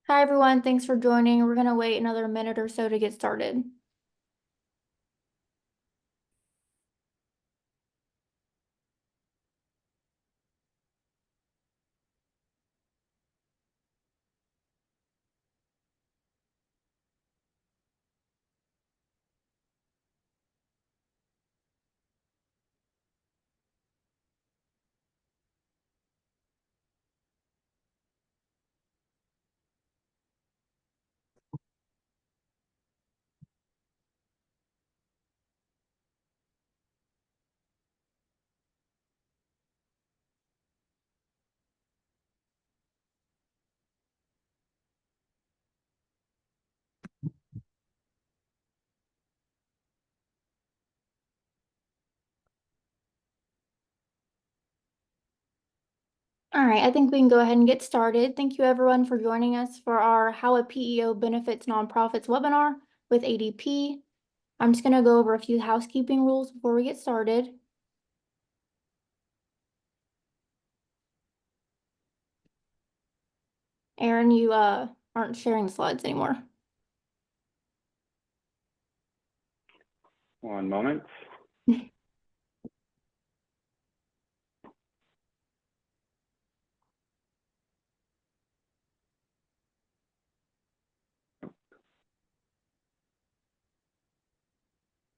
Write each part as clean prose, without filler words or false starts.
Hi, everyone. Thanks for joining. We're going to wait another minute or so to get started. All right, I think we can go ahead and get started. Thank you, everyone, for joining us for our How a PEO Benefits Nonprofits webinar with ADP. I'm just going to go over a few housekeeping rules before we get started. Aaron, you aren't sharing the slides anymore. One moment.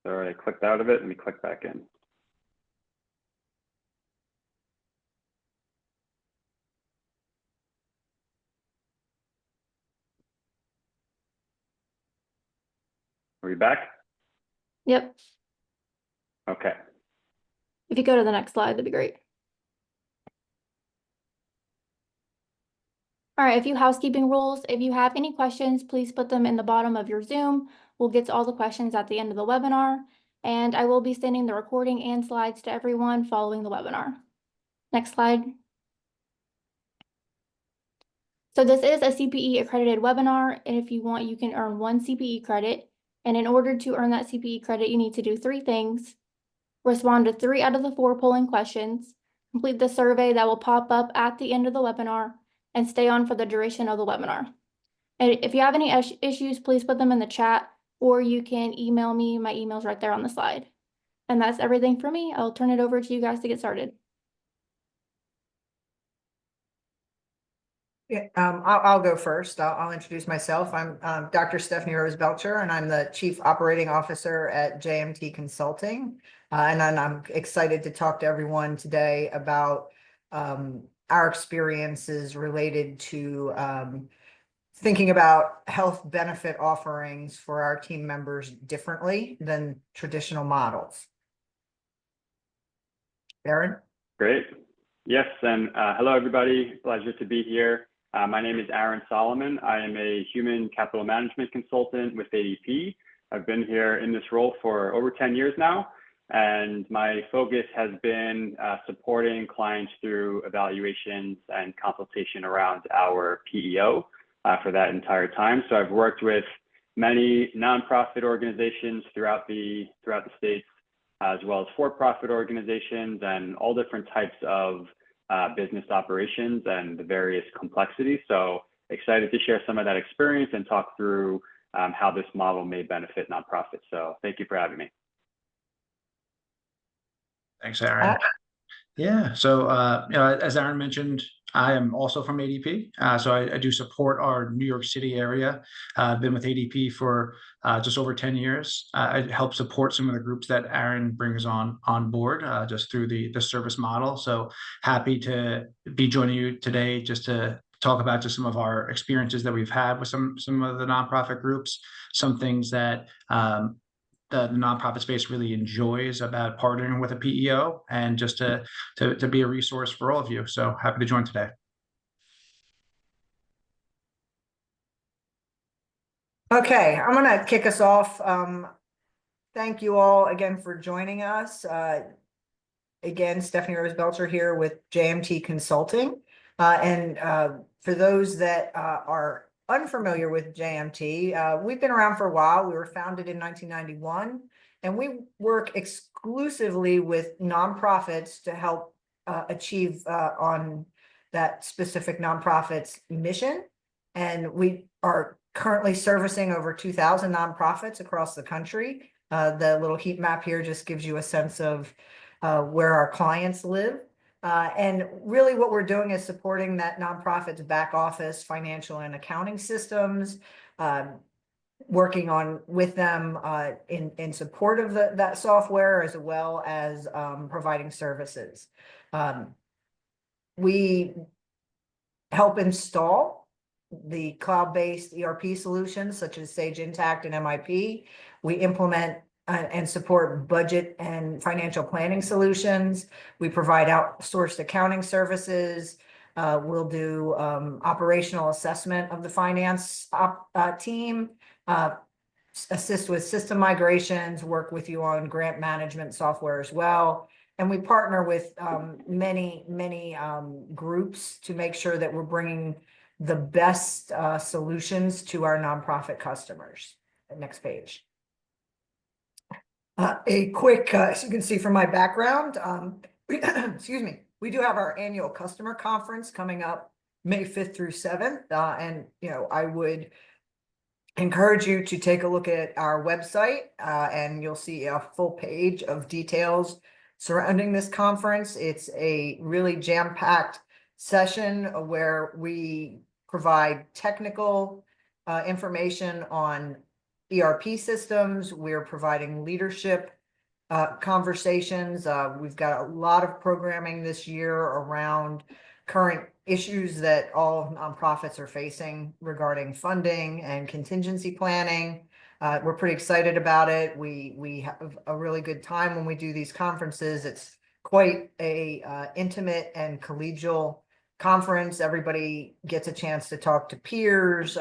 Sorry, I clicked out of it. Let me click back in. Are we back? Yep. Okay. If you go to the next slide, that'd be great. All right, a few housekeeping rules. If you have any questions, please put them in the bottom of your Zoom. We'll get to all the questions at the end of the webinar, and I will be sending the recording and slides to everyone following the webinar. Next slide. So this is a CPE accredited webinar, and if you want, you can earn 1 CPE credit. And in order to earn that CPE credit, you need to do 3 things. Respond to 3 out of the 4 polling questions, complete the survey that will pop up at the end of the webinar, and stay on for the duration of the webinar. And if you have any issues, please put them in the chat, or you can email me. My email's right there on the slide. And that's everything for me. I'll turn it over to you guys to get started. Yeah, I'll go first. I'll introduce myself. I'm Dr. Stephanie Rose Belcher, and I'm the Chief Operating Officer at JMT Consulting. And I'm excited to talk to everyone today about our experiences related to thinking about health benefit offerings for our team members differently than traditional models. Aaron? Great. Yes, and hello, everybody. Pleasure to be here. My name is Aaron Solomon. I am a human capital management consultant with ADP. I've been here in this role for over 10 years now, and my focus has been supporting clients through evaluations and consultation around our PEO for that entire time. So I've worked with many nonprofit organizations throughout the states, as well as for-profit organizations and all different types of business operations and the various complexities. So excited to share some of that experience and talk through how this model may benefit nonprofits. So thank you for having me. Thanks, Aaron. Yeah, so as Aaron mentioned, I am also from ADP. So I do support our New York City area. I've been with ADP for just over 10 years. I help support some of the groups that Aaron brings on board just through the service model. So happy to be joining you today just to talk about just some of our experiences that we've had with some of the nonprofit groups, some things that the nonprofit space really enjoys about partnering with a PEO, and just to be a resource for all of you. So happy to join today. Okay, I'm going to kick us off. Thank you all again for joining us. Again, Stephanie Rose Belcher here with JMT Consulting. For those that are unfamiliar with JMT, we've been around for a while. We were founded in 1991, and we work exclusively with nonprofits to help achieve on that specific nonprofit's mission. And we are currently servicing over 2,000 nonprofits across the country. The little heat map here just gives you a sense of where our clients live. And really what we're doing is supporting that nonprofit's back office, financial and accounting systems, working on with them in support of that software, as well as providing services. We help install the cloud-based ERP solutions such as Sage Intacct and MIP. We implement and support budget and financial planning solutions. We provide outsourced accounting services. We'll do operational assessment of the finance team, assist with system migrations, work with you on grant management software as well. And we partner with many groups to make sure that we're bringing the best solutions to our nonprofit customers. Next page. A quick, as you can see from my background, excuse me, we do have our annual customer conference coming up May 5th through 7th. And, I would encourage you to take a look at our website and you'll see a full page of details surrounding this conference. It's a really jam-packed session where we provide technical information on ERP systems. We're providing leadership conversations. We've got a lot of programming this year around current issues that all nonprofits are facing regarding funding and contingency planning. We're pretty excited about it. We have a really good time when we do these conferences. It's quite a intimate and collegial conference. Everybody gets a chance to talk to peers,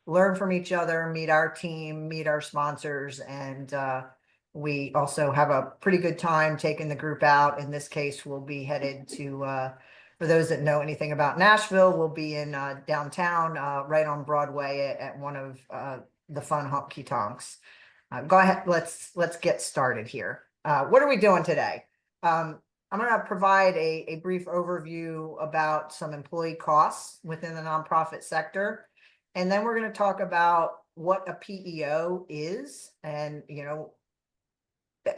learn from each other, meet our team, meet our sponsors, and we also have a pretty good time taking the group out. In this case, we'll be headed to, for those that know anything about Nashville, we'll be in downtown, right on Broadway at one of the fun honky tonks. Go ahead, let's get started here. What are we doing today? I'm going to provide a brief overview about some employee costs within the nonprofit sector. And then we're going to talk about what a PEO is. And,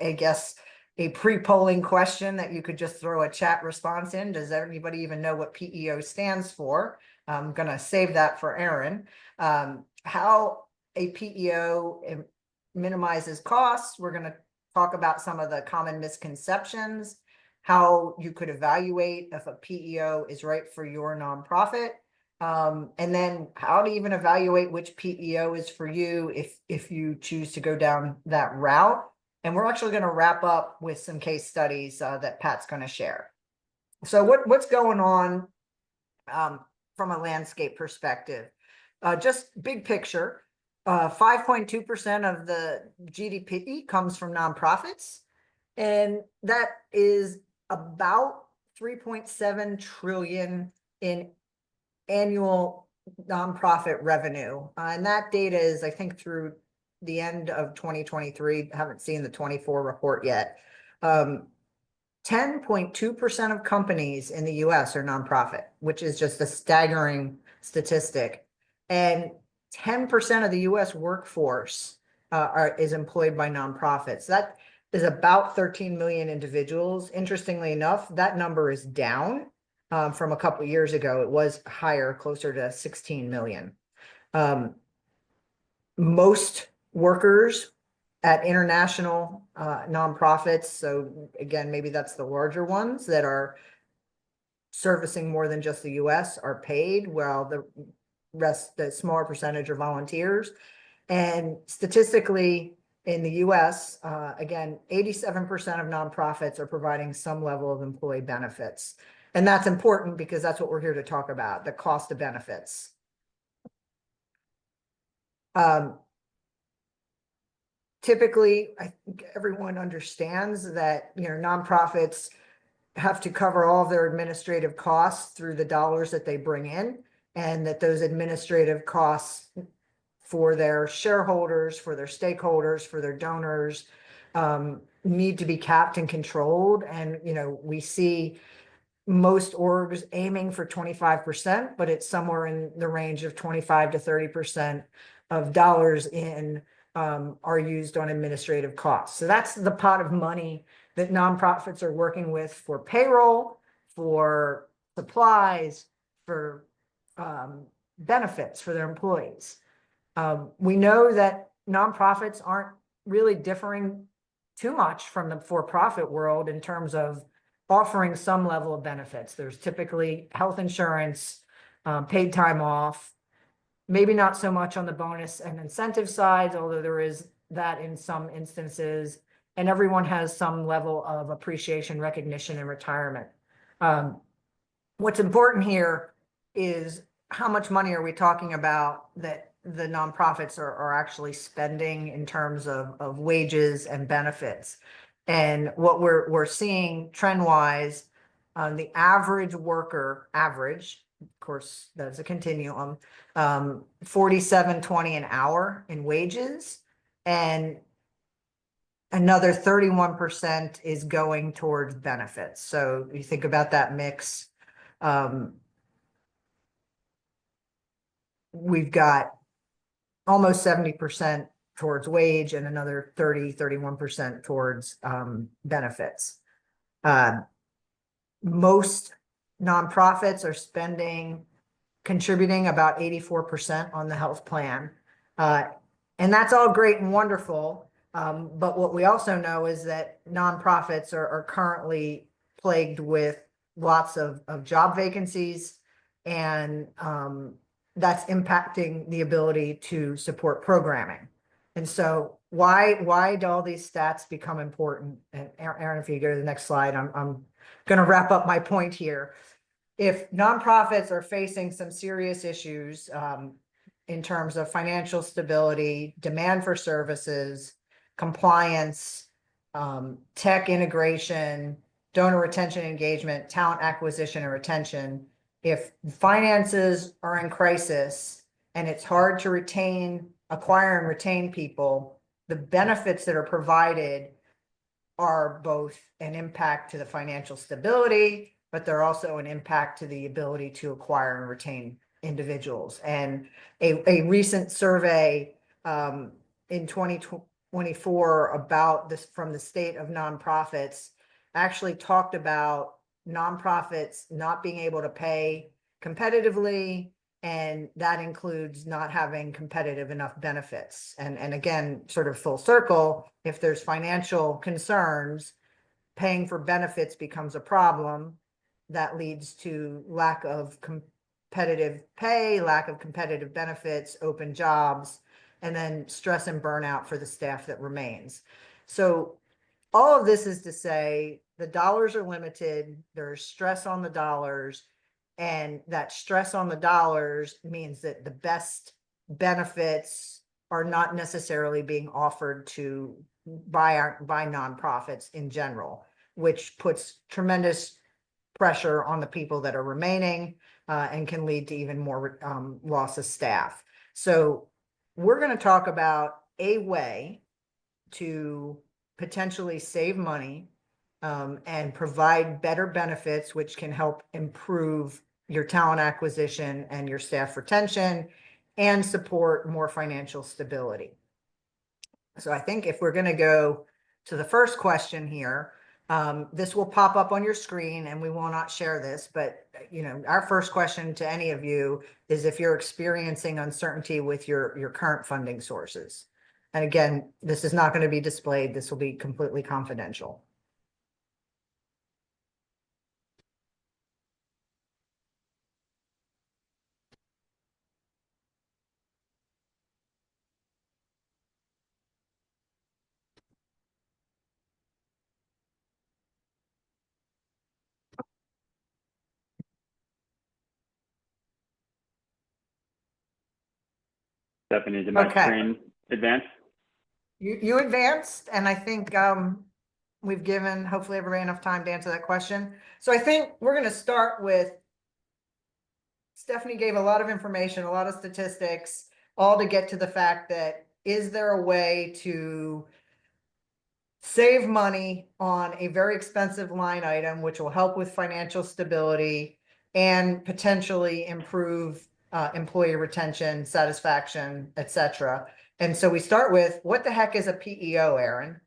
I guess a pre-polling question that you could just throw a chat response in. Does anybody even know what PEO stands for? I'm going to save that for Aaron. How a PEO minimizes costs. We're going to talk about some of the common misconceptions, how you could evaluate if a PEO is right for your nonprofit, and then how to even evaluate which PEO is for you if you choose to go down that route. And we're actually going to wrap up with some case studies that Pat's going to share. So what's going on from a landscape perspective? Just big picture, 5.2% of the GDP comes from nonprofits, and that is about 3.7 trillion in annual nonprofit revenue. And that data is, I think, through the end of 2023. I haven't seen the 24 report yet. 10.2% of companies in the US are nonprofit, which is just a staggering statistic. And 10% of the US workforce is employed by nonprofits. That is about 13 million individuals. Interestingly enough, that number is down from a couple of years ago. It was higher, closer to 16 million. Most workers at international nonprofits, so again, maybe that's the larger ones that are servicing more than just the US, are paid, while the rest, the smaller percentage, are volunteers. And statistically in the US, again, 87% of nonprofits are providing some level of employee benefits. And that's important because that's what we're here to talk about, the cost of benefits. Typically, I think everyone understands that, nonprofits have to cover all of their administrative costs through the dollars that they bring in, and that those administrative costs for their shareholders, for their stakeholders, for their donors, need to be capped and controlled. And, we see most orgs aiming for 25%, but it's somewhere in the range of 25 to 30% of dollars in are used on administrative costs. So that's the pot of money that nonprofits are working with for payroll, for supplies, for benefits for their employees. We know that nonprofits aren't really differing too much from the for-profit world in terms of offering some level of benefits. There's typically health insurance, paid time off, maybe not so much on the bonus and incentive sides, although there is that in some instances, and everyone has some level of appreciation, recognition, and retirement. What's important here is how much money are we talking about that the nonprofits are actually spending in terms of wages and benefits. And what we're seeing trend-wise, the average worker, of course, that's a continuum, 47.20 an hour in wages, and another 31% is going towards benefits. So you think about that mix. We've got almost 70% towards wage and another 31% towards benefits. Most nonprofits are contributing about 84% on the health plan. And that's all great and wonderful. But what we also know is that nonprofits are currently plagued with lots of job vacancies, and that's impacting the ability to support programming. And so why do all these stats become important? And Aaron, if you go to the next slide, I'm going to wrap up my point here. If nonprofits are facing some serious issues in terms of financial stability, demand for services, compliance, tech integration, donor retention engagement, talent acquisition and retention, if finances are in crisis and it's hard to acquire and retain people, the benefits that are provided are both an impact to the financial stability, but they're also an impact to the ability to acquire and retain individuals. And a recent survey in 2024 about this from the state of nonprofits actually talked about nonprofits not being able to pay competitively, and that includes not having competitive enough benefits. And again, sort of full circle, if there's financial concerns, paying for benefits becomes a problem. That leads to lack of competitive pay, lack of competitive benefits, open jobs, and then stress and burnout for the staff that remains. So all of this is to say the dollars are limited, there's stress on the dollars, and that stress on the dollars means that the best benefits are not necessarily being offered by nonprofits in general, which puts tremendous pressure on the people that are remaining and can lead to even more loss of staff. So we're going to talk about a way to potentially save money and provide better benefits, which can help improve your talent acquisition and your staff retention and support more financial stability. So I think if we're going to go to the first question here, this will pop up on your screen and we will not share this, but our first question to any of you is if you're experiencing uncertainty with your current funding sources. And again, this is not going to be displayed. This will be completely confidential. Stephanie, did my screen advance? You advanced, and I think we've given hopefully everybody enough time to answer that question. So I think we're going to start with Stephanie gave a lot of information, a lot of statistics, all to get to the fact that is there a way to save money on a very expensive line item, which will help with financial stability and potentially improve employee retention, satisfaction, etc. And so we start with, what the heck is a PEO, Aaron?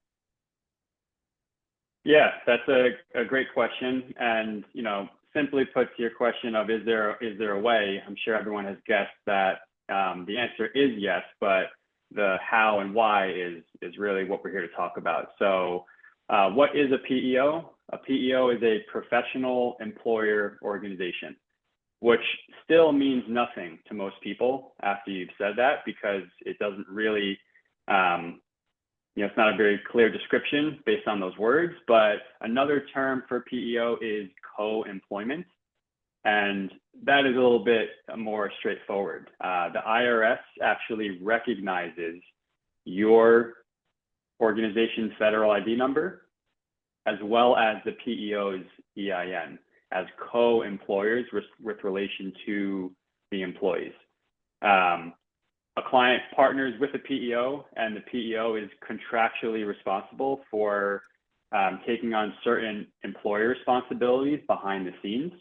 Yeah, that's a great question. And, simply put to your question of is there a way, I'm sure everyone has guessed that the answer is yes, but the how and why is really what we're here to talk about. So what is a PEO? A PEO is a professional employer organization, which still means nothing to most people after you've said that, because it doesn't really, it's not a very clear description based on those words. But another term for PEO is co-employment. And that is a little bit more straightforward. The IRS actually recognizes your organization's federal ID number, as well as the PEO's EIN, as co-employers with relation to the employees. A client partners with the PEO, and the PEO is contractually responsible for taking on certain employer responsibilities behind the scenes.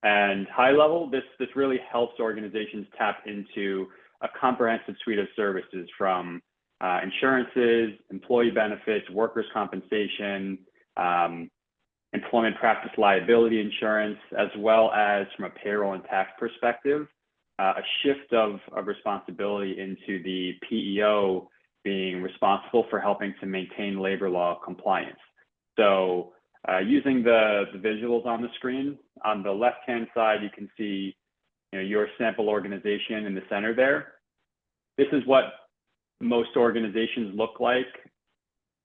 And high level, this really helps organizations tap into a comprehensive suite of services, from insurances, employee benefits, workers' compensation, employment practice liability insurance, as well as from a payroll and tax perspective, a shift of responsibility into the PEO being responsible for helping to maintain labor law compliance. So using the visuals on the screen, on the left-hand side, you can see your sample organization in the center there. This is what most organizations look like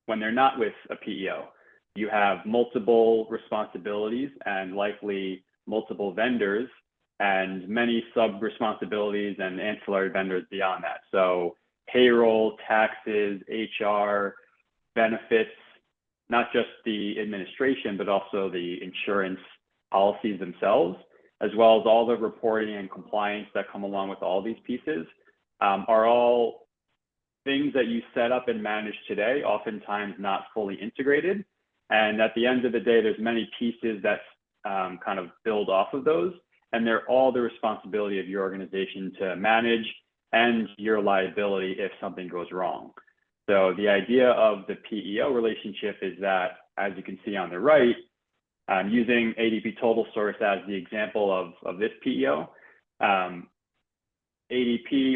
when they're not with a PEO. You have multiple responsibilities and likely multiple vendors and many sub-responsibilities and ancillary vendors beyond that. So payroll, taxes, HR, benefits, not just the administration, but also the insurance policies themselves, as well as all the reporting and compliance that come along with all these pieces, are all things that you set up and manage today, oftentimes not fully integrated. And at the end of the day, there's many pieces that kind of build off of those, and they're all the responsibility of your organization to manage, and your liability if something goes wrong. So the idea of the PEO relationship is that, as you can see on the right, using ADP Total Source as the example of this PEO, ADP,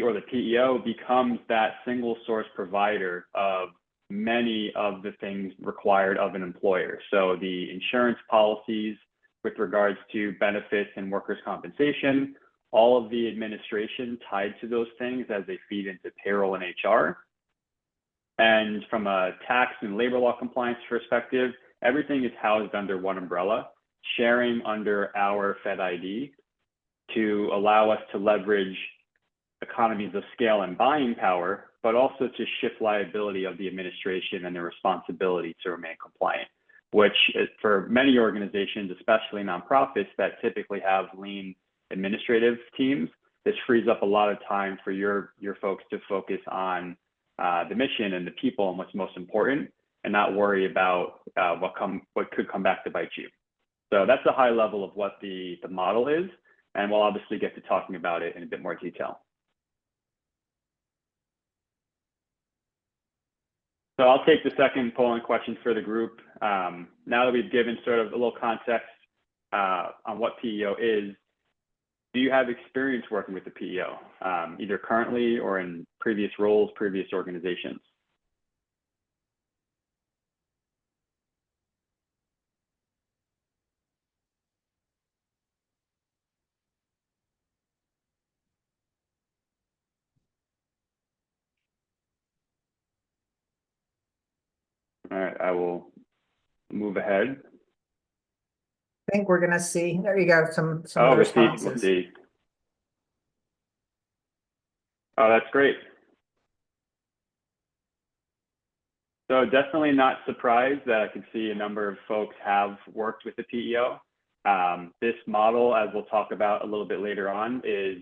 or the PEO, becomes that single source provider of many of the things required of an employer. So the insurance policies with regards to benefits and workers' compensation, all of the administration tied to those things as they feed into payroll and HR. And from a tax and labor law compliance perspective, everything is housed under one umbrella, sharing under our Fed ID to allow us to leverage economies of scale and buying power, but also to shift liability of the administration and their responsibility to remain compliant, which for many organizations, especially nonprofits that typically have lean administrative teams, this frees up a lot of time for your folks to focus on the mission and the people and what's most important, and not worry about what could come back to bite you. So that's a high level of what the model is, and we'll obviously get to talking about it in a bit more detail. So I'll take the second polling question for the group. Now that we've given sort of a little context on what PEO is, do you have experience working with the PEO, either currently or in previous roles, previous organizations? All right, I will move ahead. I think we're gonna see, there you go, some of the We'll responses. see. Oh, that's great. So definitely not surprised that I can see a number of folks have worked with the PEO. This model, as we'll talk about a little bit later on, is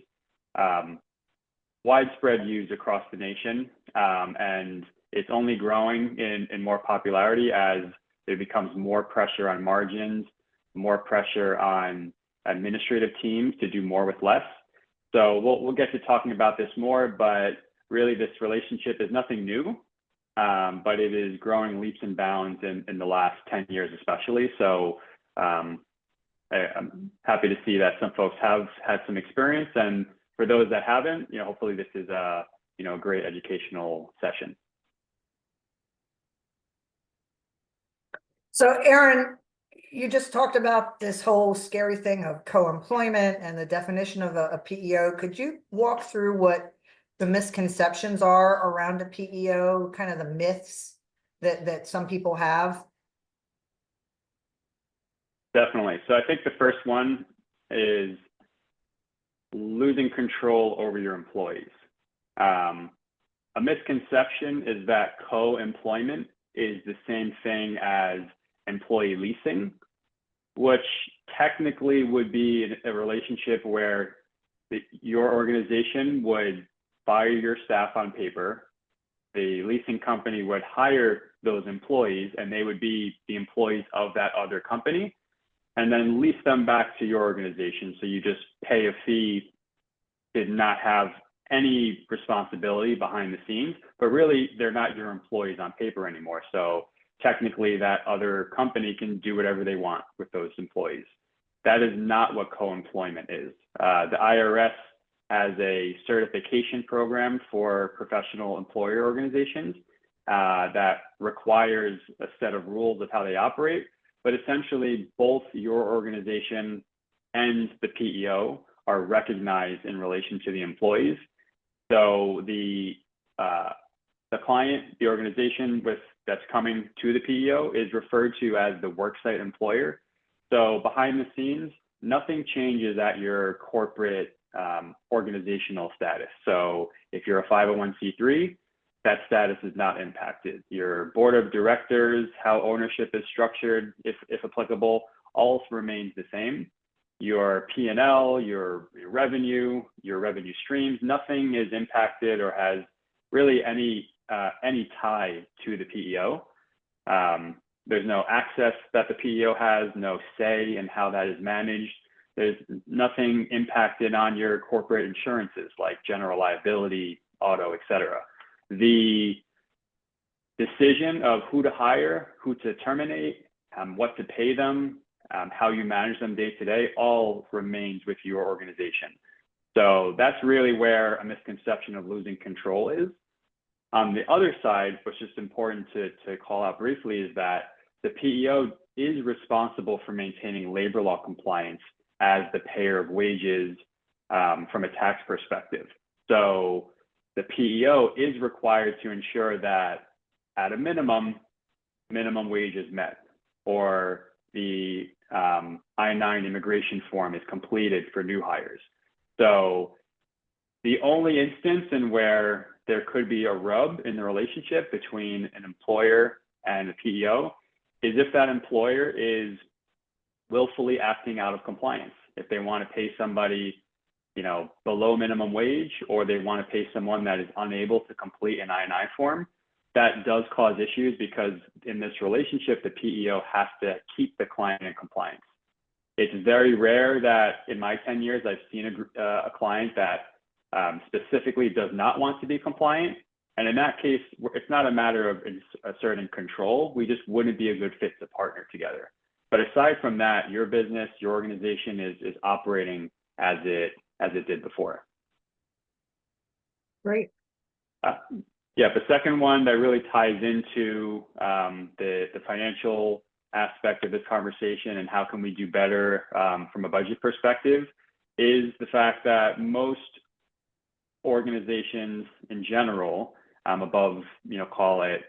widespread use across the nation. And it's only growing in more popularity as there becomes more pressure on margins, more pressure on administrative teams to do more with less. So we'll get to talking about this more, but really this relationship is nothing new, but it is growing leaps and bounds in the last 10 years especially. So I'm happy to see that some folks have had some experience, and for those that haven't, hopefully this is a great educational session. So Aaron, you just talked about this whole scary thing of co-employment and the definition of a PEO. Could you walk through what the misconceptions are around a PEO, kind of the myths that some people have? Definitely. So I think the first one is losing control over your employees. A misconception is that co-employment is the same thing as employee leasing, which technically would be a relationship where your organization would fire your staff on paper, the leasing company would hire those employees, and they would be the employees of that other company, and then lease them back to your organization. So you just pay a fee, did not have any responsibility behind the scenes, but really they're not your employees on paper anymore. So technically that other company can do whatever they want with those employees. That is not what co-employment is. The IRS has a certification program for professional employer organizations that requires a set of rules of how they operate, but essentially both your organization and the PEO are recognized in relation to the employees. So the client, the organization that's coming to the PEO is referred to as the worksite employer. So behind the scenes, nothing changes at your corporate organizational status. So if you're a 501c3, that status is not impacted. Your board of directors, how ownership is structured, if applicable, all remains the same. Your P&L, your revenue streams, nothing is impacted or has really any tie to the PEO. There's no access that the PEO has, no say in how that is managed. There's nothing impacted on your corporate insurances like general liability, auto, etc. The decision of who to hire, who to terminate, what to pay them, how you manage them day to day, all remains with your organization. So that's really where a misconception of losing control is. On the other side, which is important to call out briefly, is that the PEO is responsible for maintaining labor law compliance as the payer of wages from a tax perspective. So the PEO is required to ensure that at a minimum wage is met, or the I-9 immigration form is completed for new hires. So the only instance in where there could be a rub in the relationship between an employer and a PEO is if that employer is willfully acting out of compliance. If they want to pay somebody, below minimum wage, or they want to pay someone that is unable to complete an I-9 form, that does cause issues, because in this relationship, the PEO has to keep the client in compliance. It's very rare that in my 10 years, I've seen a client that specifically does not want to be compliant. And in that case, it's not a matter of asserting control. We just wouldn't be a good fit to partner together. But aside from that, your business, your organization is operating as it did before. Great. Yeah, the second one that really ties into the financial aspect of this conversation and how can we do better from a budget perspective is the fact that most organizations in general, above, call it,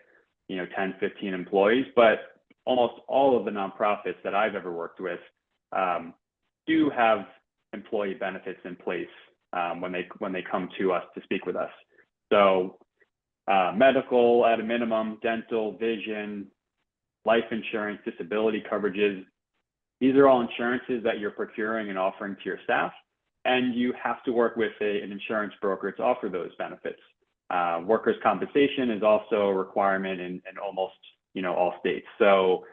10, 15 employees, but almost all of the nonprofits that I've ever worked with do have employee benefits in place when they come to us to speak with us. So medical at a minimum, dental, vision, life insurance, disability coverages, these are all insurances that you're procuring and offering to your staff, and you have to work with an insurance broker to offer those benefits. Workers' compensation is also a requirement in almost, all states. So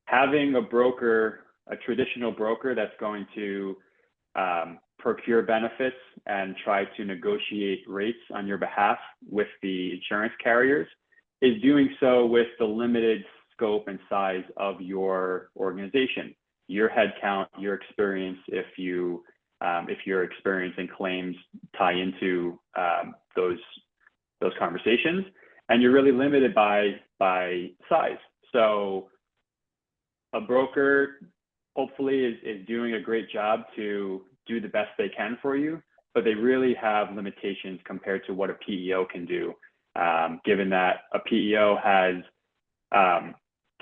having a broker, a traditional broker that's going to procure benefits and try to negotiate rates on your behalf with the insurance carriers is doing so with the limited scope and size of your organization, your headcount, your experience. If your experience and claims tie into those conversations, and you're really limited by size. So a broker hopefully is doing a great job to do the best they can for you, but they really have limitations compared to what a PEO can do, given that a PEO has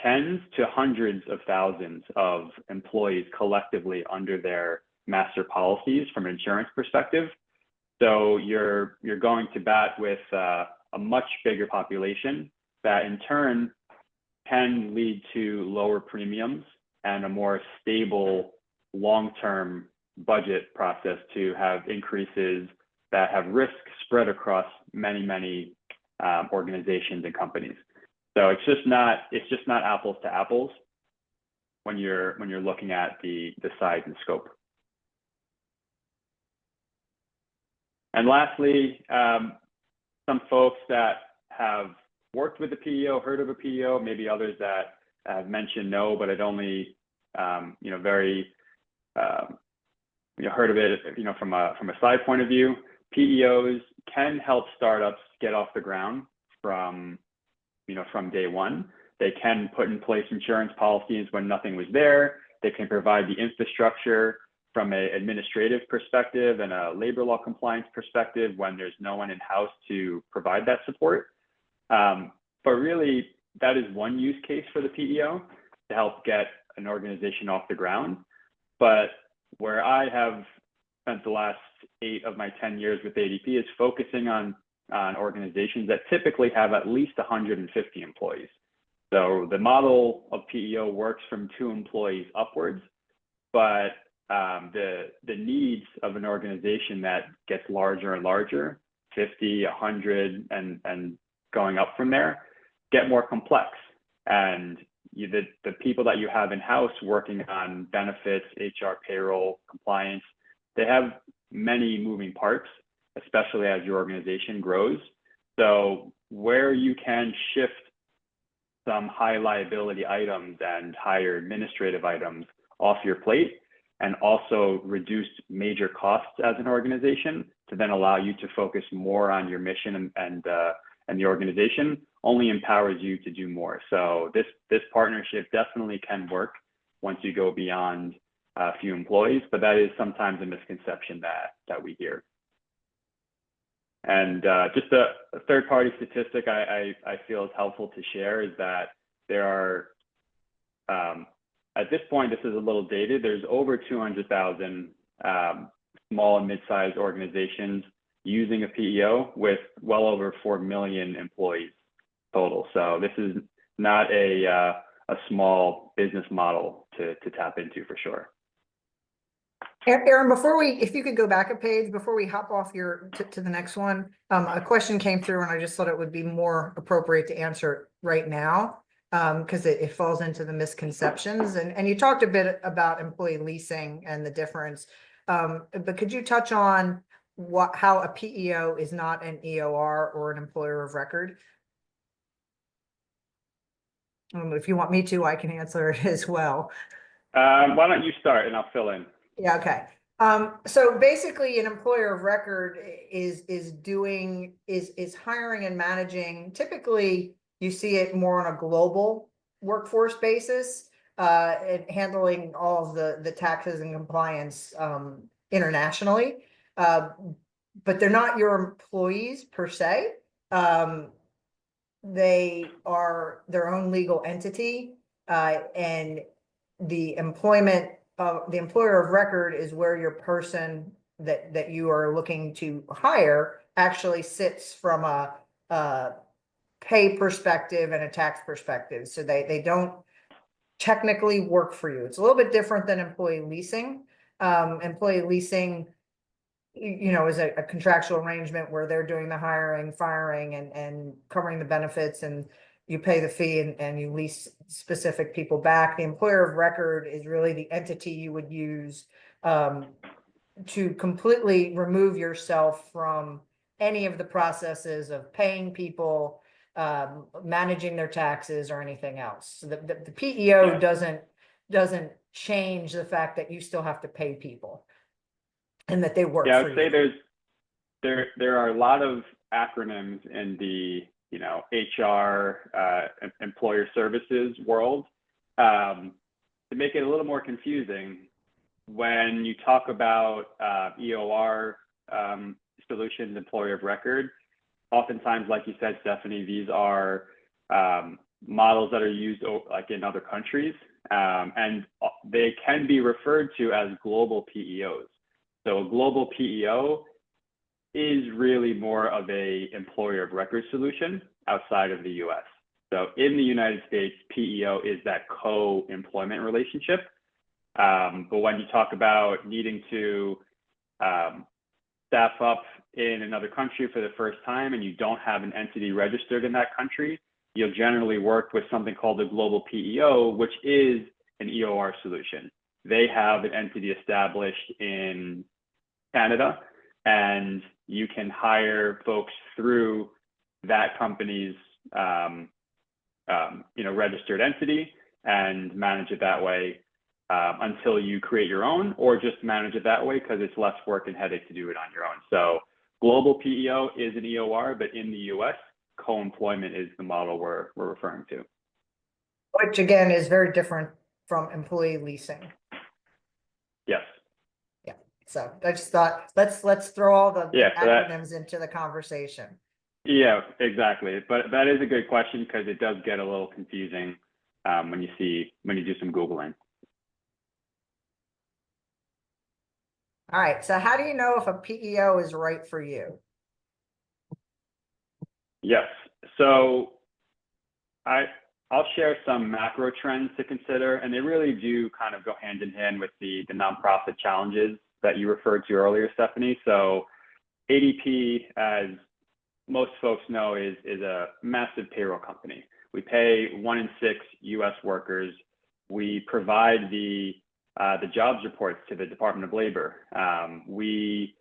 tens to hundreds of thousands of employees collectively under their master policies from an insurance perspective. So you're going to bat with a much bigger population that in turn can lead to lower premiums and a more stable long-term budget process to have increases that have risk spread across many organizations and companies. So it's just not apples to apples when you're looking at the size and scope. And lastly, some folks that have worked with the PEO, heard of a PEO, maybe others that have mentioned no, but had only very heard of it, from a side point of view. PEOs can help startups get off the ground from day one. They can put in place insurance policies when nothing was there. They can provide the infrastructure from an administrative perspective and a labor law compliance perspective when there's no one in-house to provide that support. But really, that is one use case for the PEO to help get an organization off the ground. But where I have spent the last 8 of my 10 years with ADP is focusing on organizations that typically have at least 150 employees. So the model of PEO works from 2 employees upwards, but the needs of an organization that gets larger and larger, 50, 100, and going up from there, get more complex. And the people that you have in-house working on benefits, HR, payroll, compliance, they have many moving parts, especially as your organization grows. So where you can shift some high liability items and higher administrative items off your plate and also reduce major costs as an organization to then allow you to focus more on your mission and the organization only empowers you to do more. So this partnership definitely can work once you go beyond a few employees, but that is sometimes a misconception that we hear. And just a third-party statistic I feel is helpful to share is that there are, at this point, this is a little dated, there's over 200,000 small and mid-sized organizations using a PEO with well over 4 million employees total. So this is not a small business model to tap into for sure. Aaron, if you could go back a page before we hop off to the next one, a question came through and I just thought it would be more appropriate to answer it right now because it falls into the misconceptions. And you talked a bit about employee leasing and the difference, but could you touch on how a PEO is not an EOR or an employer of record? If you want me to, I can answer it as well. Why don't you start and I'll fill in. Yeah, okay. So basically an employer of record is hiring and managing. Typically you see it more on a global workforce basis, and handling all of the taxes and compliance internationally. But they're not your employees per se. They are their own legal entity, and the employer of record is where your person that you are looking to hire actually sits from a pay perspective and a tax perspective. So they don't technically work for you. It's a little bit different than employee leasing. Employee leasing, is a contractual arrangement where they're doing the hiring, firing, and covering the benefits, and you pay the fee and you lease specific people back. The employer of record is really the entity you would use to completely remove yourself from any of the processes of paying people, managing their taxes, or anything else. So the PEO doesn't change the fact that you still have to pay people and that they work Yeah, I for would say you. there are a lot of acronyms in the HR employer services world. To make it a little more confusing, when you talk about EOR solutions, employer of record, oftentimes, like you said, Stephanie, these are models that are used like in other countries, and they can be referred to as global PEOs. So a global PEO is really more of a employer of record solution outside of the US. So in the United States, PEO is that co-employment relationship. But when you talk about needing to staff up in another country for the first time and you don't have an entity registered in that country, you'll generally work with something called a global PEO, which is an EOR solution. They have an entity established in Canada, and you can hire folks through that company's registered entity and manage it that way until you create your own, or just manage it that way because it's less work and headache to do it on your own. So global PEO is an EOR, but in the US, co-employment is the model we're referring to. Which again is very different from employee leasing. Yes. Yeah. So I just thought let's throw all the acronyms into the conversation. Yeah, exactly. But that is a good question because it does get a little confusing when you do some Googling. All right. So how do you know if a PEO is right for you? Yes. So I'll share some macro trends to consider, and they really do kind of go hand in hand with the nonprofit challenges that you referred to earlier, Stephanie. So ADP, as most folks know, is a massive payroll company. We pay 1 in 6 US workers. We provide the jobs reports to the Department of Labor. We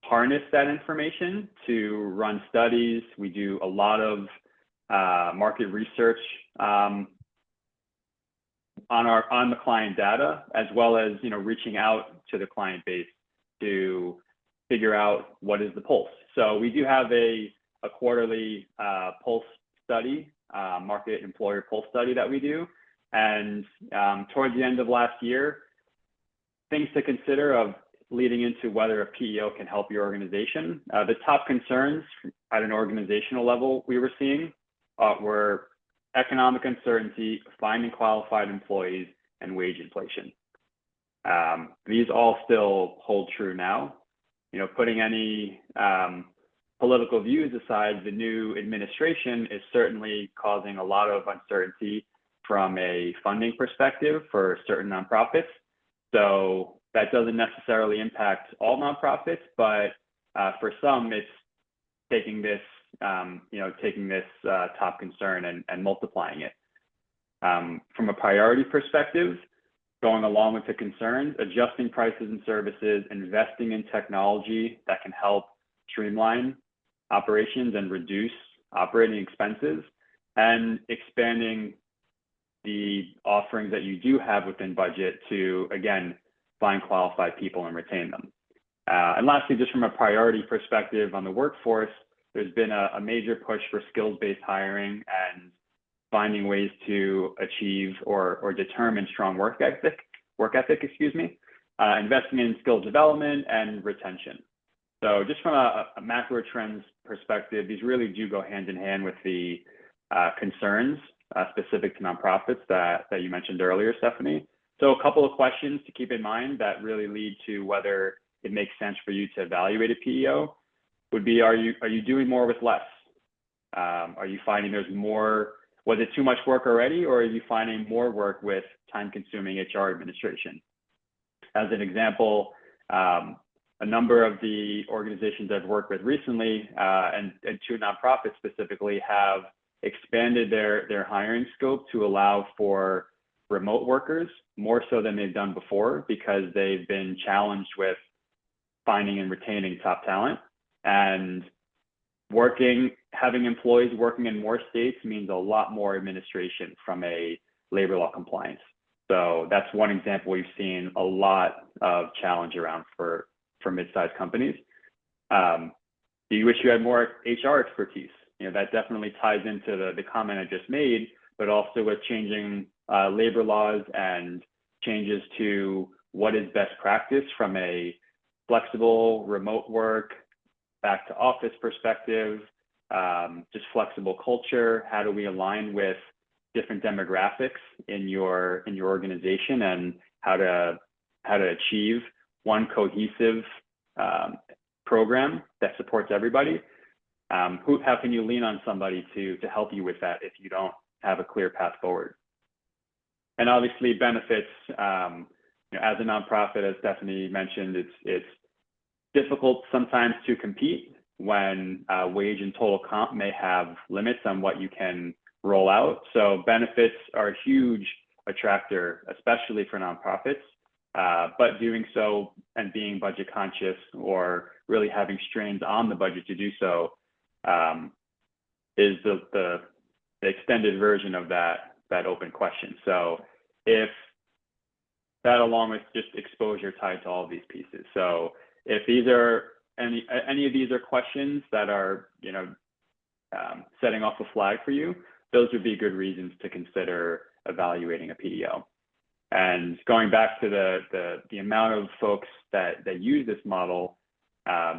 harness that information to run studies. We do a lot of market research on the client data, as well as reaching out to the client base to figure out what is the pulse. So we do have a quarterly pulse study, market employer pulse study that we do. And towards the end of last year, things to consider of leading into whether a PEO can help your organization. The top concerns at an organizational level we were seeing were economic uncertainty, finding qualified employees, and wage inflation. These all still hold true now. Putting any political views aside, the new administration is certainly causing a lot of uncertainty from a funding perspective for certain nonprofits. So that doesn't necessarily impact all nonprofits, but for some, it's taking this top concern and multiplying it. From a priority perspective, going along with the concerns, adjusting prices and services, investing in technology that can help streamline operations and reduce operating expenses, and expanding the offerings that you do have within budget to, again, find qualified people and retain them. And lastly, just from a priority perspective on the workforce, there's been a major push for skills-based hiring and finding ways to achieve or determine strong work ethic, investing in skill development and retention. So just from a macro trends perspective, these really do go hand in hand with the concerns specific to nonprofits that you mentioned earlier, Stephanie. So a couple of questions to keep in mind that really lead to whether it makes sense for you to evaluate a PEO would be, are you doing more with less? Are you finding there's more, was it too much work already, or are you finding more work with time-consuming HR administration? As an example, a number of the organizations I've worked with recently, and two nonprofits specifically, have expanded their hiring scope to allow for remote workers more so than they've done before, because they've been challenged with finding and retaining top talent. And having employees working in more states means a lot more administration from a labor law compliance. So that's one example we've seen a lot of challenge around for mid-sized companies. Do you wish you had more HR expertise? That definitely ties into the comment I just made, but also with changing labor laws and changes to what is best practice from a flexible remote work, back to office perspective, just flexible culture. How do we align with different demographics in your organization, and how to achieve one cohesive program that supports everybody? How can you lean on somebody to help you with that if you don't have a clear path forward? And obviously benefits, as a nonprofit, as Stephanie mentioned, it's difficult sometimes to compete when wage and total comp may have limits on what you can roll out. So benefits are a huge attractor, especially for nonprofits, but doing so and being budget conscious, or really having strains on the budget to do so, is the extended version of that open question. So if that, along with just exposure tied to all of these pieces. So if these are any of these are questions that are, setting off a flag for you, those would be good reasons to consider evaluating a PEO. And going back to the amount of folks that use this model, a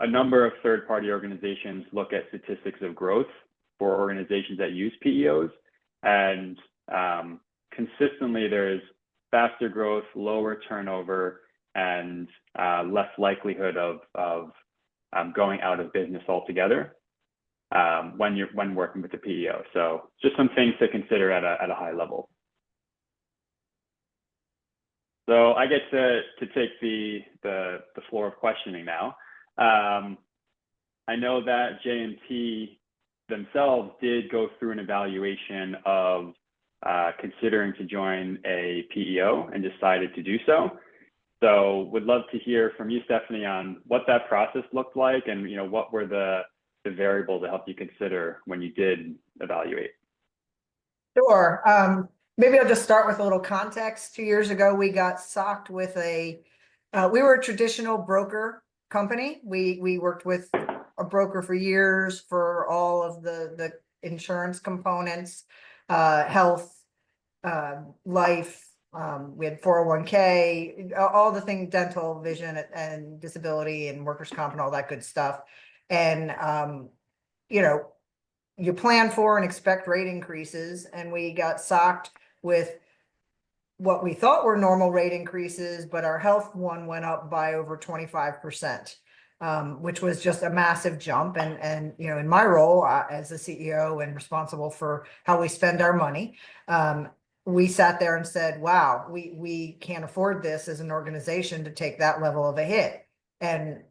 number of third-party organizations look at statistics of growth for organizations that use PEOs, and consistently there's faster growth, lower turnover, and less likelihood of going out of business altogether when working with the PEO. So just some things to consider at a high level. So I get to take the floor of questioning now. I know that JMT themselves did go through an evaluation of considering to join a PEO and decided to do so. So would love to hear from you, Stephanie, on what that process looked like, and what were the variables that helped you consider when you did evaluate. Sure. Maybe I'll just start with a little context. 2 years ago, we got socked with we were a traditional broker company. We worked with a broker for years for all of the insurance components, health, life. We had 401k, all the things, dental, vision, and disability, and workers' comp, and all that good stuff. And, you plan for and expect rate increases, and we got socked with what we thought were normal rate increases, but our health one went up by over 25%, which was just a massive jump. And in my role as the CEO and responsible for how we spend our money, we sat there and said, wow, we can't afford this as an organization to take that level of a hit. And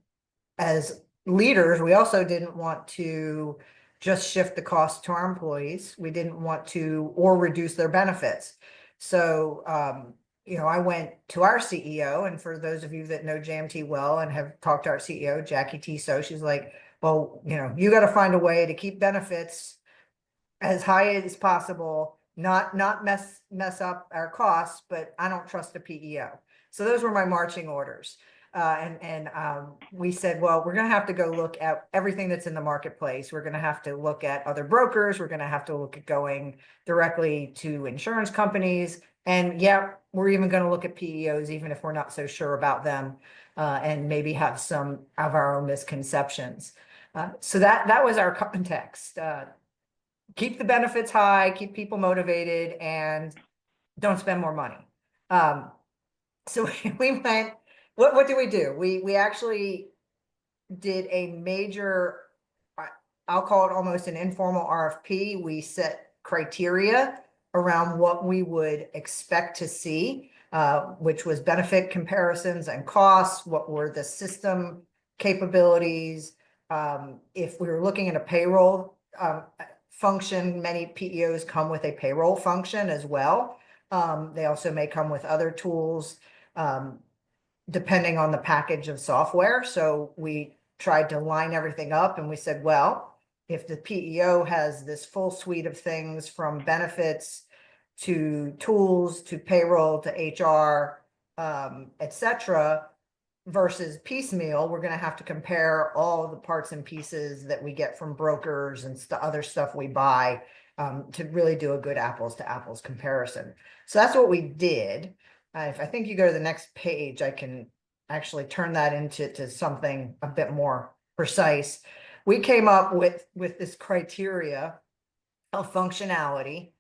as leaders, we also didn't want to just shift the cost to our employees. We didn't want to, or reduce their benefits. So, I went to our CEO, and for those of you that know JMT well and have talked to our CEO, Jackie Tiso, she's like, well, you got to find a way to keep benefits as high as possible, not mess up our costs, but I don't trust a PEO. So those were my marching orders. And we said, well, we're going to have to go look at everything that's in the marketplace. We're going to have to look at other brokers. We're going to have to look at going directly to insurance companies. And yeah, we're even going to look at PEOs, even if we're not so sure about them, and maybe have some of our own misconceptions. So that was our context. Keep the benefits high, keep people motivated, and don't spend more money. So we went, what did we do? We actually did a major, I'll call it almost an informal RFP. We set criteria around what we would expect to see, which was benefit comparisons and costs, what were the system capabilities. If we were looking at a payroll function, many PEOs come with a payroll function as well. They also may come with other tools, depending on the package of software. So we tried to line everything up and we said, well, if the PEO has this full suite of things from benefits to tools to payroll to HR, et cetera, versus piecemeal, we're going to have to compare all the parts and pieces that we get from brokers and other stuff we buy, to really do a good apples to apples comparison. So that's what we did. If I think you go to the next page, I can actually turn that into something a bit more precise. We came up with this criteria of functionality,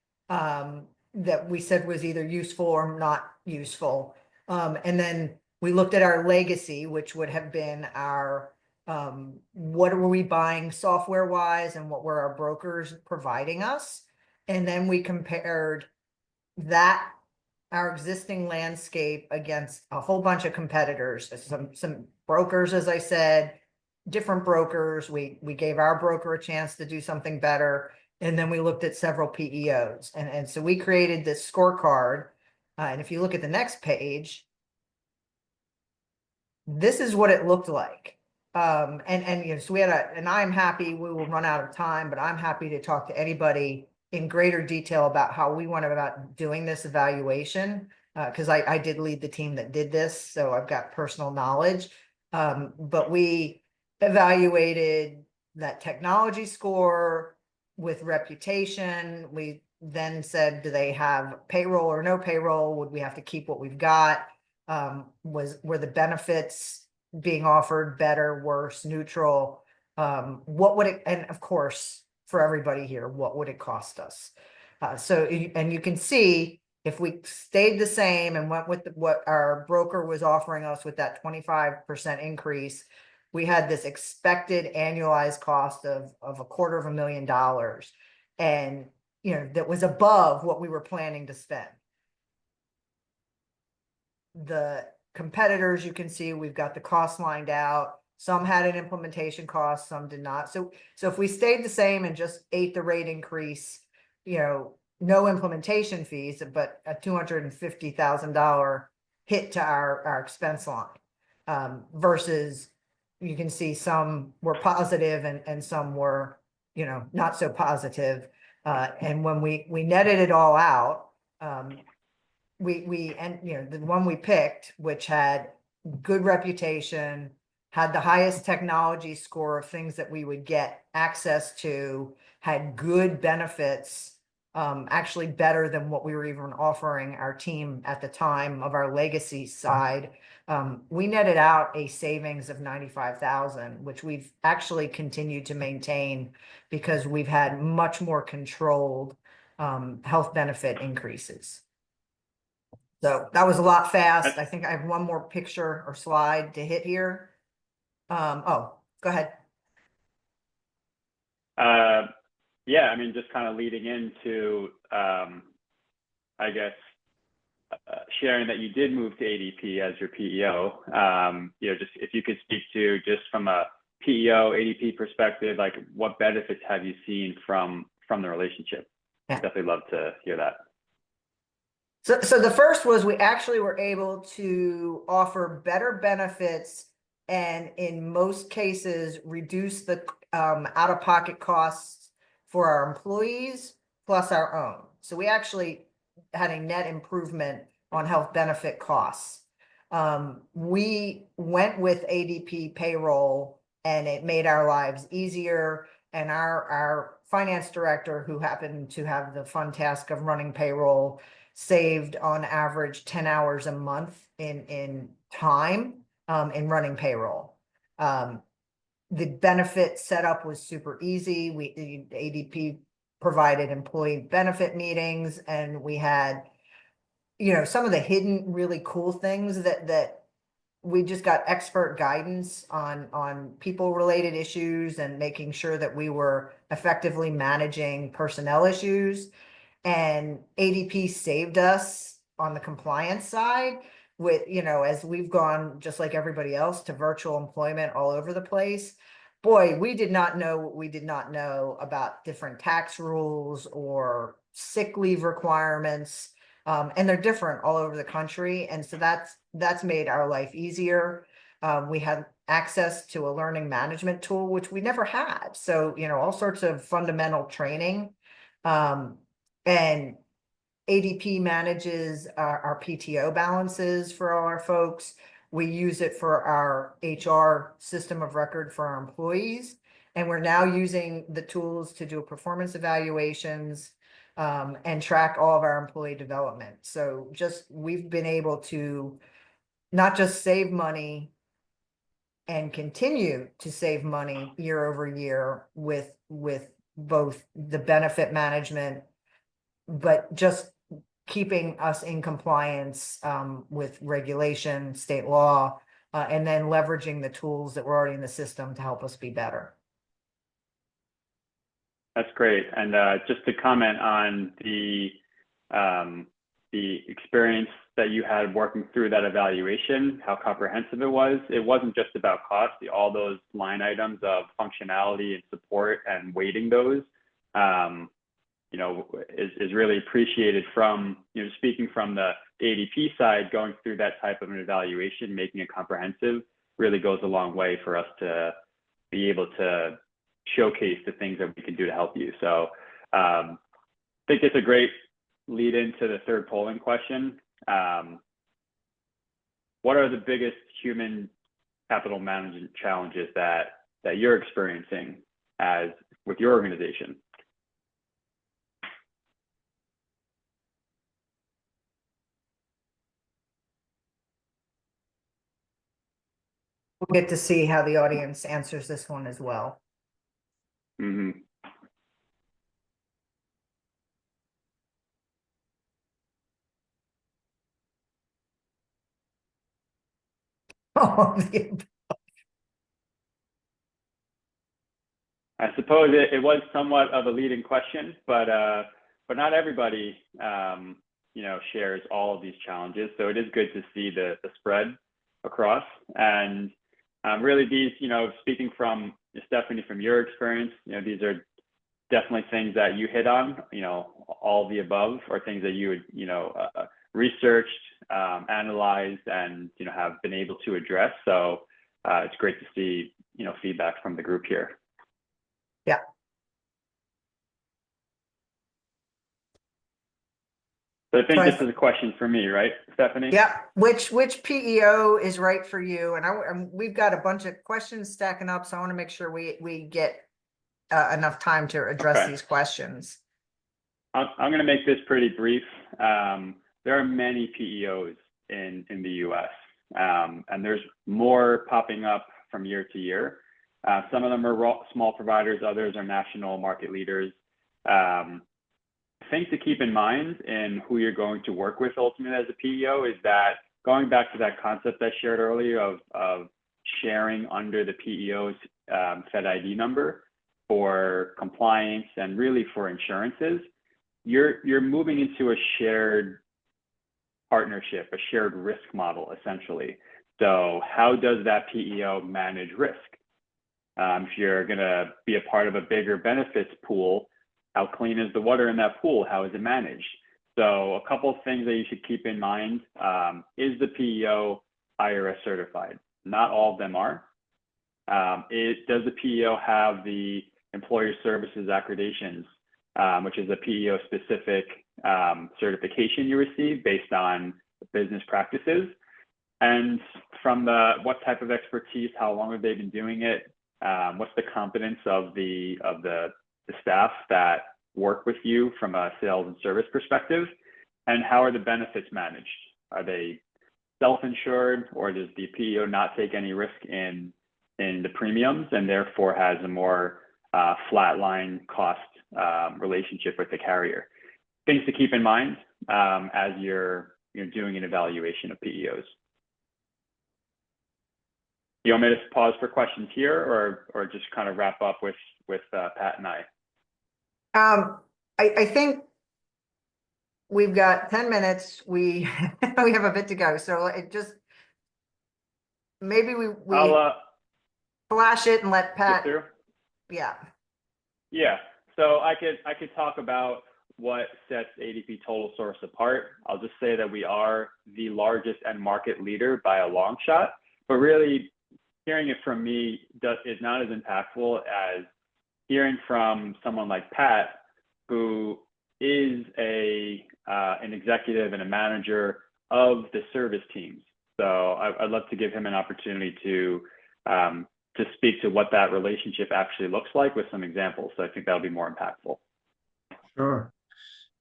that we said was either useful or not useful. And then we looked at our legacy, which would have been our, what were we buying software wise and what were our brokers providing us? And then we compared that, our existing landscape, against a whole bunch of competitors, some brokers, as I said, different brokers. We gave our broker a chance to do something better. And then we looked at several PEOs. And so we created this scorecard. And if you look at the next page, this is what it looked like. And you know, so we had and I'm happy, we will run out of time, but I'm happy to talk to anybody in greater detail about how we went about doing this evaluation. Because I did lead the team that did this, so I've got personal knowledge. But we evaluated that technology score with reputation. We then said, do they have payroll or no payroll? Would we have to keep what we've got? Were the benefits being offered better, worse, neutral? What would it, and of course, for everybody here, what would it cost us? And you can see, if we stayed the same and went with what our broker was offering us with that 25% increase, we had this expected annualized cost of $250,000. And, you know, that was above what we were planning to spend. The competitors, you can see we've got the cost lined out. Some had an implementation cost, some did not. So if we stayed the same and just ate the rate increase, you know, no implementation fees, but a $250,000 hit to our expense line, versus you can see some were positive and some were, you know, not so positive. And when we netted it all out, and you know, the one we picked, which had good reputation, had the highest technology score of things that we would get access to, had good benefits, actually better than what we were even offering our team at the time of our legacy side. We netted out a savings of $95,000, which we've actually continued to maintain because we've had much more controlled health benefit increases. So that was a lot fast. I think I have one more picture or slide to hit here. Oh, go ahead. Yeah, I mean, just kind of leading into, I guess, sharing that you did move to ADP as your PEO. You know, just if you could speak to, just from a PEO ADP perspective, like what benefits have you seen from the relationship? Yeah. Definitely love to hear that. So the first was we actually were able to offer better benefits and in most cases reduce the out-of-pocket costs for our employees plus our own. So we actually had a net improvement on health benefit costs. We went with ADP payroll and it made our lives easier. And our finance director, who happened to have the fun task of running payroll, saved on average 10 hours a month in time in running payroll. The benefit setup was super easy. The ADP provided employee benefit meetings, and we had, you know, some of the hidden really cool things that we just got expert guidance on people related issues and making sure that we were effectively managing personnel issues. And ADP saved us on the compliance side with, as we've gone, just like everybody else, to virtual employment all over the place. Boy, we did not know what we did not know about different tax rules or sick leave requirements. And they're different all over the country. And so that's made our life easier. We had access to a learning management tool, which we never had. So, all sorts of fundamental training. And ADP manages our PTO balances for all our folks. We use it for our HR system of record for our employees. And we're now using the tools to do performance evaluations and track all of our employee development. So we've been able to not just save money and continue to save money year over year with both the benefit management, but just keeping us in compliance with regulation, state law, and then leveraging the tools that were already in the system to help us be better. That's great. And just to comment on the experience that you had working through that evaluation, how comprehensive it wasn't just about cost. All those line items of functionality and support and weighting those, is really appreciated from, speaking from the ADP side, going through that type of an evaluation, making it comprehensive really goes a long way for us to be able to showcase the things that we can do to help you. So I think it's a great lead into the third polling question. What are the biggest human capital management challenges that you're experiencing with your organization? We'll get to see how the audience answers this one as well. Mm-hmm. I suppose it was somewhat of a leading question, but not everybody, shares all of these challenges. So it is good to see the spread across. And really these, speaking from Stephanie, from your experience, these are definitely things that you hit on, all of the above are things that you would, researched, analyzed, and, have been able to address. So it's great to see, feedback from the group here. Yeah. So I think this is a question for me, right, Stephanie? Yeah. Which PEO is right for you? And we've got a bunch of questions stacking up, so I want to make sure we get enough time to address these questions. I'm going to make this pretty brief. There are many PEOs in the U.S. And there's more popping up from year to year. Some of them are small providers, others are national market leaders. Thing to keep in mind in who you're going to work with ultimately as a PEO is that, going back to that concept I shared earlier of sharing under the PEO's Fed ID number for compliance and really for insurances, you're moving into a shared partnership, a shared risk model, essentially. So how does that PEO manage risk? If you're going to be a part of a bigger benefits pool, how clean is the water in that pool? How is it managed? So a couple of things that you should keep in mind. Is the PEO IRS certified? Not all of them are. Does the PEO have the Employer Services Accreditations, which is a PEO specific certification you receive based on business practices? And from what type of expertise, how long have they been doing it? What's the competence of the staff that work with you from a sales and service perspective? And how are the benefits managed? Are they self-insured, or does the PEO not take any risk in the premiums and therefore has a more flatline cost relationship with the carrier? Things to keep in mind as you're doing an evaluation of PEOs. You want me to pause for questions here, or just kind of wrap up with Pat and I? I think we've got 10 minutes. We have a bit to go. So it just, maybe we I'll flash it and let skip Pat, through. yeah. Yeah, so I could talk about what sets ADP Total Source apart. I'll just say that we are the largest and market leader by a long shot, but really hearing it from me is not as impactful as hearing from someone like Pat, who is an executive and a manager of the service teams. So I'd love to give him an opportunity to speak to what that relationship actually looks like with some examples. So I think that'll be more impactful. Sure.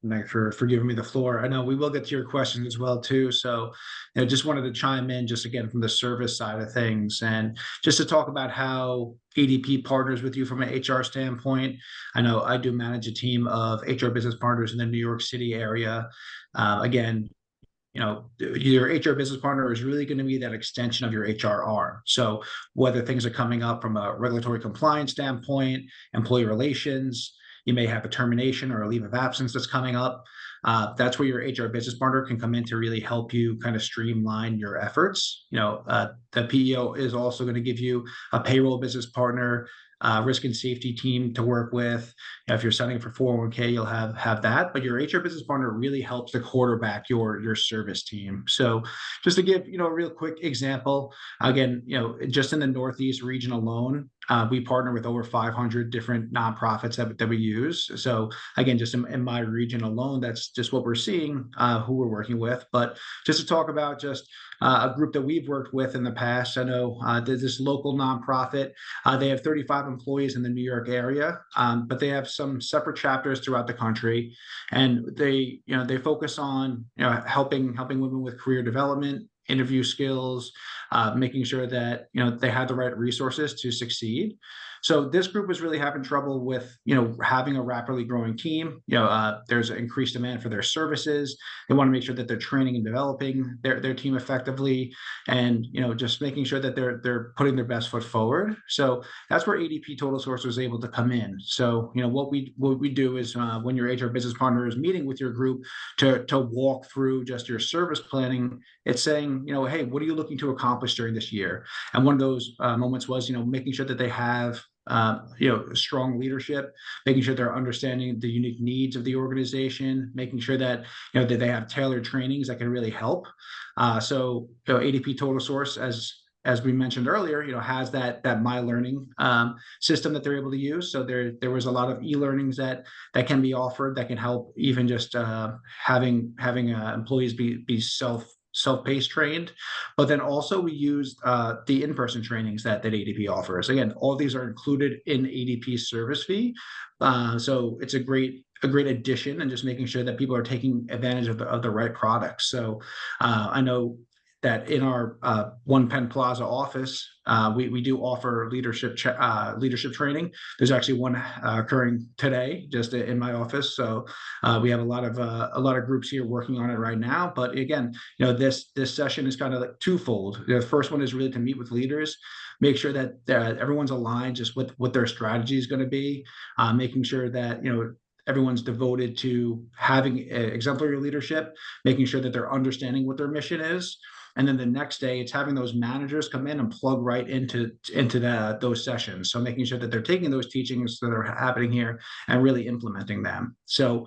Thanks for giving me the floor. I know we will get to your questions as well too. So, just wanted to chime in just again from the service side of things, and just to talk about how ADP partners with you from an HR standpoint. I know I do manage a team of HR business partners in the New York City area. Again, your HR business partner is really going to be that extension of your HR arm. So whether things are coming up from a regulatory compliance standpoint, employee relations, you may have a termination or a leave of absence that's coming up. That's where your HR business partner can come in to really help you kind of streamline your efforts. The PEO is also going to give you a payroll business partner, risk and safety team to work with. If you're signing for 401k, you'll have that. But your HR business partner really helps to quarterback your service team. So just to give a real quick example, again, just in the Northeast region alone, we partner with over 500 different nonprofits that we use. So again, just in my region alone, that's just what we're seeing, who we're working with. But just to talk about just a group that we've worked with in the past, I know this local nonprofit, they have 35 employees in the New York area, but they have some separate chapters throughout the country, and they focus on helping women with career development, interview skills, making sure that they had the right resources to succeed. So this group was really having trouble with having a rapidly growing team. There's increased demand for their services. They want to make sure that they're training and developing their team effectively, and just making sure that they're putting their best foot forward. So that's where ADP Total Source was able to come in. So what we do is when your HR business partner is meeting with your group to walk through just your service planning, it's saying hey, what are you looking to accomplish during this year? And one of those moments was making sure that they have strong leadership, making sure they're understanding the unique needs of the organization, making sure that that they have tailored trainings that can really help. So ADP Total Source, as we mentioned earlier, has that My Learning system that they're able to use. So there was a lot of e-learnings that can be offered that can help even just having employees be self-paced trained. But then also we used the in-person trainings that ADP offers. Again, all of these are included in ADP's service fee. So it's a great addition, and just making sure that people are taking advantage of the right products. So I know that in our One Penn Plaza office, we do offer leadership training. There's actually one occurring today just in my office. So we have a lot of groups here working on it right now. But again, this session is kind of like twofold. The first one is really to meet with leaders, make sure that everyone's aligned just with what their strategy is going to be, making sure that everyone's devoted to having exemplary leadership, making sure that they're understanding what their mission is. And then the next day, it's having those managers come in and plug right into those sessions. So making sure that they're taking those teachings that are happening here and really implementing them. So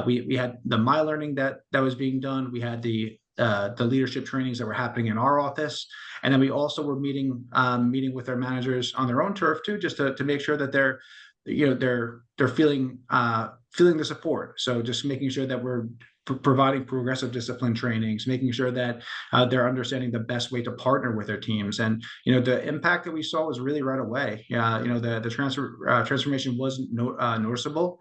we had the My Learning that was being done. We had the leadership trainings that were happening in our office, and then we also were meeting with their managers on their own turf too, just to make sure that they're feeling the support. So just making sure that we're providing progressive discipline trainings, making sure that they're understanding the best way to partner with their teams. And the impact that we saw was really right away. The transformation was noticeable.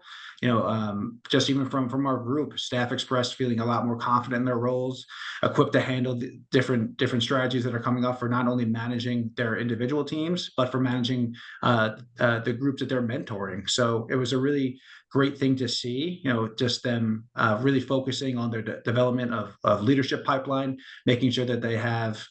Just even from our group, staff expressed feeling a lot more confident in their roles, equipped to handle the different strategies that are coming up for not only managing their individual teams, but for managing the groups that they're mentoring. So it was a really great thing to see, just them really focusing on their development of leadership pipeline, making sure that they have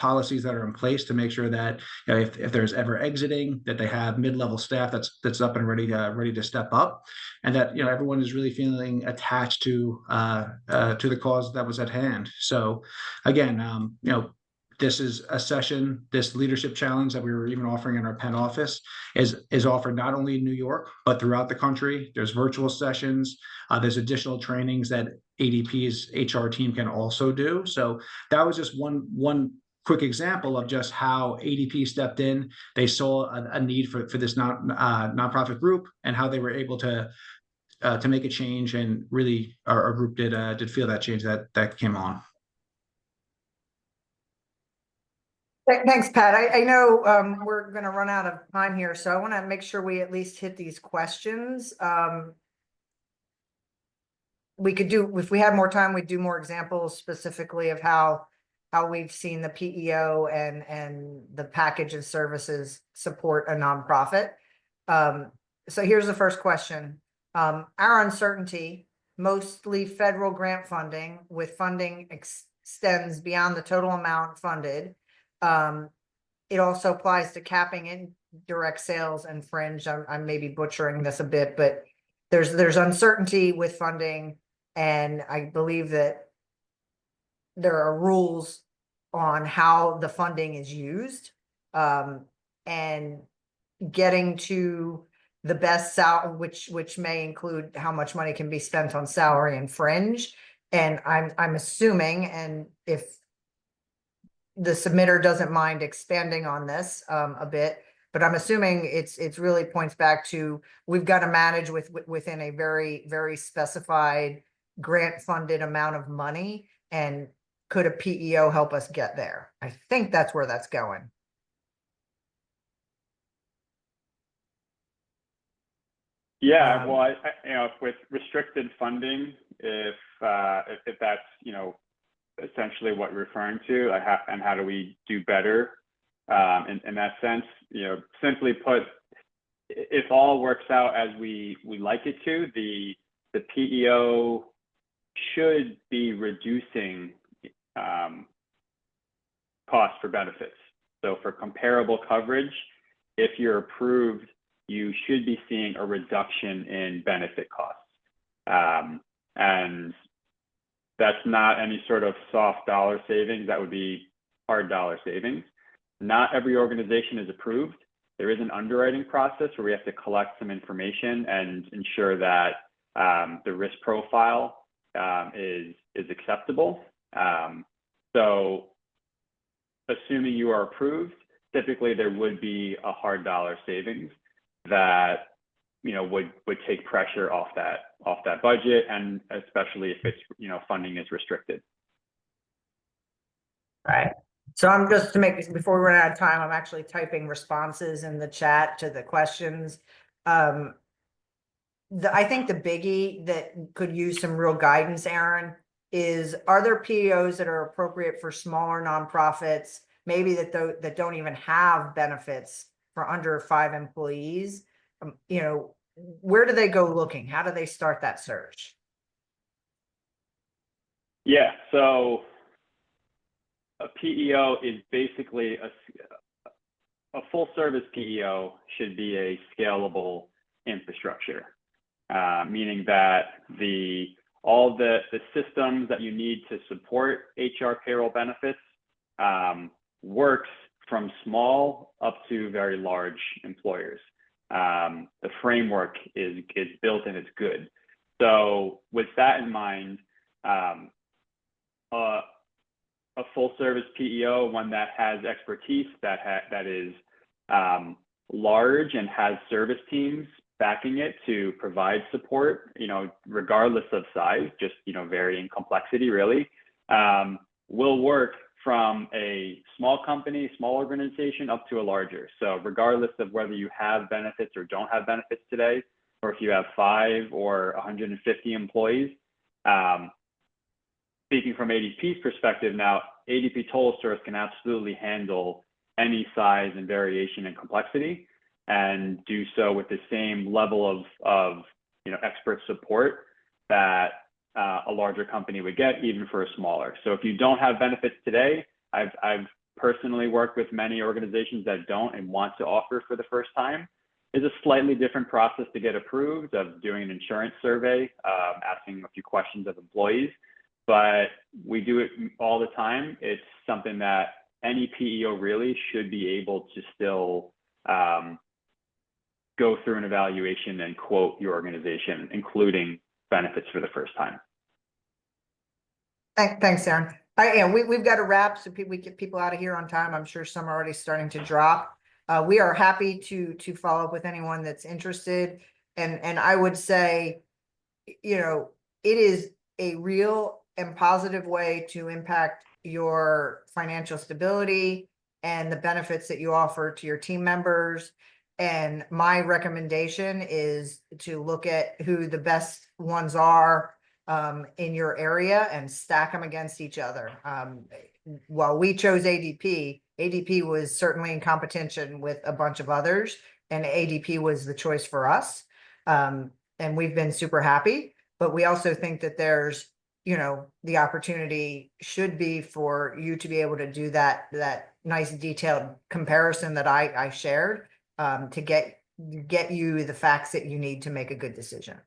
policies that are in place to make sure that, you know, if there's ever exiting, that they have mid-level staff that's up and ready to step up, and that, you know, everyone is really feeling attached to the cause that was at hand. So again, you know, this is a session, this leadership challenge that we were even offering in our Penn office is offered not only in New York, but throughout the country. There's virtual sessions. There's additional trainings that ADP's HR team can also do. So that was just one quick example of just how ADP stepped in. They saw a need for this nonprofit group, and how they were able to make a change, and really our group did feel that change that came on. Thanks, Pat. I know we're going to run out of time here, so I want to make sure we at least hit these questions. We could do, if we had more time, we'd do more examples specifically of how we've seen the PEO and the package and services support a nonprofit. So here's the first question. Our uncertainty, mostly federal grant funding, with funding extends beyond the total amount funded. It also applies to capping in direct sales and fringe. I'm maybe butchering this a bit, but there's uncertainty with funding, and I believe that there are rules on how the funding is used, and getting to the best salary, which may include how much money can be spent on salary and fringe. And I'm assuming, and if the submitter doesn't mind expanding on this a bit, but I'm assuming it's really points back to, we've got to manage within a very, very specified grant funded amount of money, and could a PEO help us get there? I think that's where that's going. Yeah, well, I you know, with restricted funding, if that's, you know, essentially what you're referring to, and how do we do better in that sense? You know, simply put, if all works out as we like it to, the PEO should be reducing costs for benefits. So for comparable coverage, if you're approved, you should be seeing a reduction in benefit costs. And that's not any sort of soft dollar savings. That would be hard dollar savings. Not every organization is approved. There is an underwriting process where we have to collect some information and ensure that the risk profile is acceptable. So assuming you are approved, typically there would be a hard dollar savings that, you know, would take pressure off that budget, and especially if it's, you know, funding is restricted. Right. So I'm just, to make, before we run out of time, I'm actually typing responses in the chat to the questions. I think the biggie that could use some real guidance, Aaron, is, are there PEOs that are appropriate for smaller nonprofits, maybe that don't even have benefits for under 5 employees? You know, where do they go looking? How do they start that search? Yeah, so a PEO is basically a full service PEO should be a scalable infrastructure, meaning that all the systems that you need to support HR payroll benefits works from small up to very large employers. The framework is built and it's good. So with that in mind, a full service PEO, one that has expertise, that is large and has service teams backing it to provide support, you know, regardless of size, just, you know, varying complexity really, will work from a small company, small organization up to a larger. So regardless of whether you have benefits or don't have benefits today, or if you have 5 or 150 employees, speaking from ADP's perspective now, ADP Total Source can absolutely handle any size and variation and complexity, and do so with the same level of you know, expert support that a larger company would get, even for a smaller. So if you don't have benefits today, I've personally work with many organizations that don't and want to offer for the first time, is a slightly different process to get approved, of doing an insurance survey, asking a few questions of employees. But we do it all the time. It's something that any PEO really should be able to still go through an evaluation and quote your organization, including benefits for the first time. Thanks, Aaron. We've got to wrap so we get people out of here on time. I'm sure some are already starting to drop. We are happy to follow up with anyone that's interested. And I would say, you know, it is a real and positive way to impact your financial stability and the benefits that you offer to your team members. And my recommendation is to look at who the best ones are in your area and stack them against each other. While we chose ADP, ADP was certainly in competition with a bunch of others, and ADP was the choice for us. And we've been super happy, but we also think that there's, you know, the opportunity should be for you to be able to do that nice detailed comparison that I shared to get you the facts that you need to make a good decision.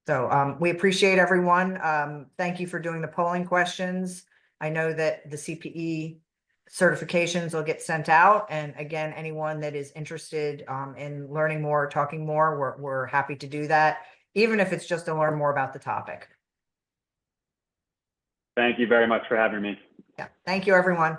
So we appreciate everyone. Thank you for doing the polling questions. I know that the CPE certifications will get sent out. And again, anyone that is interested in learning more, talking more, we're happy to do that, even if it's just to learn more about the topic. Thank you very much for having me. Yeah, thank you, everyone.